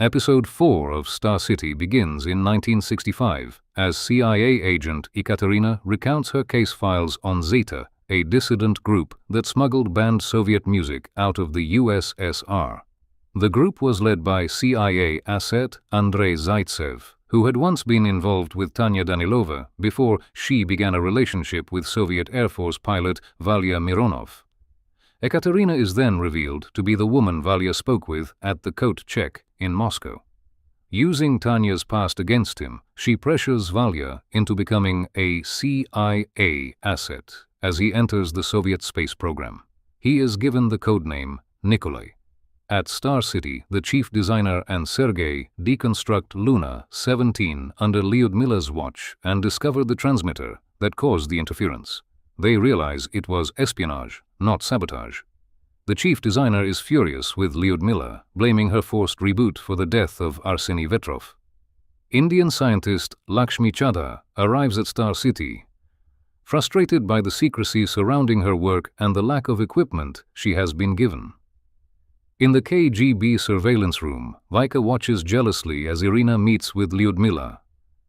Episode 4 of Star City begins in 1965 as CIA agent Ekaterina recounts her case files on Zeta, a dissident group that smuggled banned Soviet music out of the USSR. The group was led by CIA asset Andrei Zaitsev, who had once been involved with Tanya Danilova before she began a relationship with Soviet Air Force pilot Valya Mironov. Ekaterina is then revealed to be the woman Valya spoke with at the coat check in Moscow. Using Tanya's past against him, she pressures Valya into becoming a CIA asset as he enters the Soviet space program. He is given the codename Nikolai. At Star City, the chief designer and Sergei deconstruct Luna 17 under Lyudmila's watch and discover the transmitter that caused the interference. They realize it was espionage, not sabotage. The chief designer is furious with Lyudmila, blaming her forced reboot for the death of Arseny Vetrov. Indian scientist Lakshmi Chadha arrives at Star City. Frustrated by the secrecy surrounding her work and the lack of equipment she has been given. In the KGB surveillance room, Vaika watches jealously as Irina meets with Lyudmila.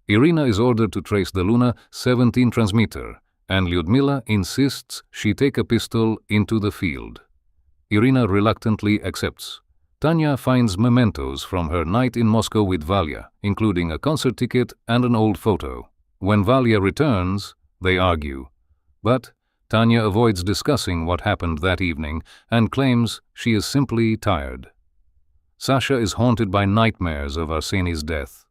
Irina is ordered to trace the Luna 17 transmitter, and Lyudmila insists she take a pistol into the field. Irina reluctantly accepts. Tanya finds mementos from her night in Moscow with Valya, including a concert ticket and an old photo. When Valya returns, they argue. But Tanya avoids discussing what happened that evening and claims she is simply tired. Sasha is haunted by nightmares of Arseny's death.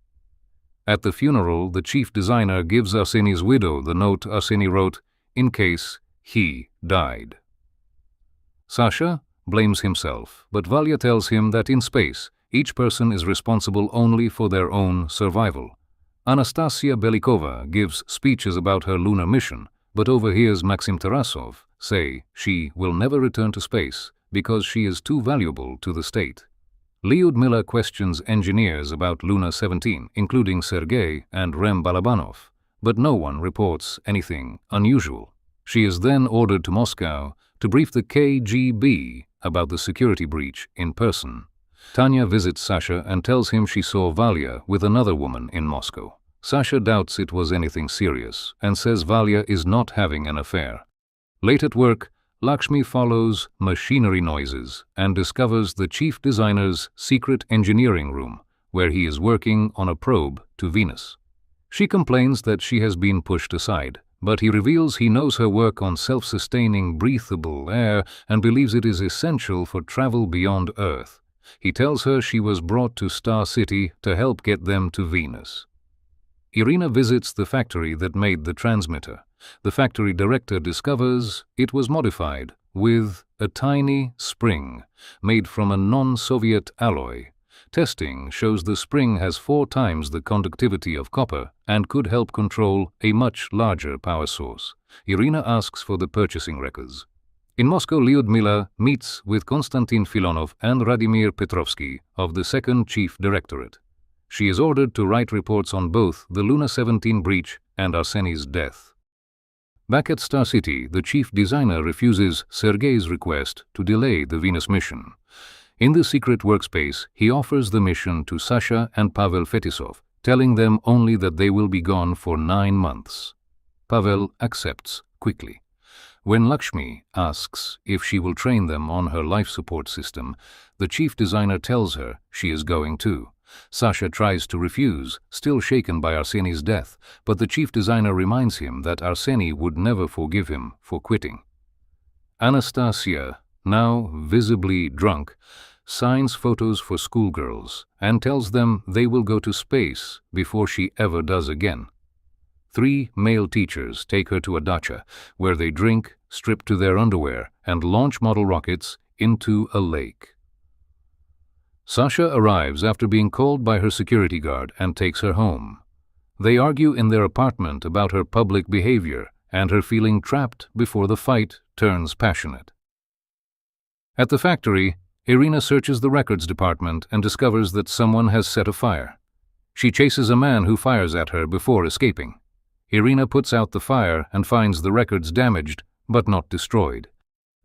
At the funeral, the chief designer gives Arseny's widow the note Arseny wrote in case he died. Sasha blames himself, but Valya tells him that in space, each person is responsible only for their own survival. Anastasia Belikova gives speeches about her lunar mission, but overhears Maxim Tarasov say she will never return to space because she is too valuable to the state. Lyudmila questions engineers about Luna 17, including Sergei and Rem Balabanov, but no one reports anything unusual. She is then ordered to Moscow to brief the KGB about the security breach in person. Tanya visits Sasha and tells him she saw Valya with another woman in Moscow. Sasha doubts it was anything serious and says Valya is not having an affair. Late at work, Lakshmi follows machinery noises and discovers the chief designer's secret engineering room, where he is working on a probe to Venus. She complains that she has been pushed aside, but he reveals he knows her work on self-sustaining breathable air and believes it is essential for travel beyond Earth. He tells her she was brought to Star City to help get them to Venus. Irina visits the factory that made the transmitter. The factory director discovers it was modified with a tiny spring made from a non-Soviet alloy. Testing shows the spring has 4 times the conductivity of copper and could help control a much larger power source. Irina asks for the purchasing records. In Moscow, Lyudmila meets with Konstantin Filonov and Radimir Petrovsky of the 2nd Chief Directorate. She is ordered to write reports on both the Luna 17 breach and Arseny's death. Back at Star City, the chief designer refuses Sergei's request to delay the Venus mission. In the secret workspace, he offers the mission to Sasha and Pavel Fetisov, telling them only that they will be gone for 9 months. Pavel accepts quickly. When Lakshmi asks if she will train them on her life support system, the chief designer tells her she is going too. Sasha tries to refuse, still shaken by Arseny's death, but the chief designer reminds him that Arseny would never forgive him for quitting. Anastasia, now visibly drunk, signs photos for schoolgirls and tells them they will go to space before she ever does again. 3 male teachers take her to a dacha, where they drink, strip to their underwear, and launch model rockets into a lake. Sasha arrives after being called by her security guard and takes her home. They argue in their apartment about her public behavior and her feeling trapped before the fight turns passionate. At the factory, Irina searches the records department and discovers that someone has set a fire. She chases a man who fires at her before escaping. Irina puts out the fire and finds the records damaged but not destroyed.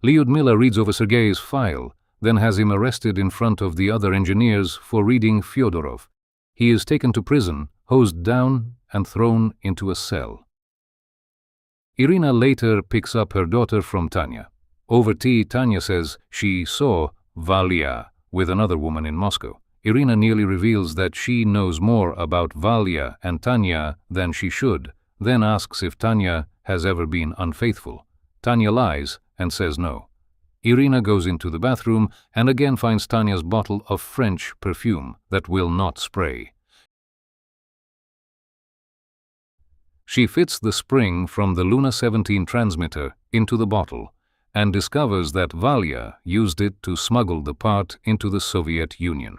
Lyudmila reads over Sergei's file, then has him arrested in front of the other engineers for reading Fyodorov. He is taken to prison, hosed down, and thrown into a cell. Irina later picks up her daughter from Tanya. Over tea, Tanya says she saw Valya with another woman in Moscow. Irina nearly reveals that she knows more about Valya and Tanya than she should, then asks if Tanya has ever been unfaithful. Tanya lies and says no. Irina goes into the bathroom and again finds Tanya's bottle of French perfume that will not spray. She fits the spring from the Luna 17 transmitter into the bottle and discovers that Valya used it to smuggle the part into the Soviet Union.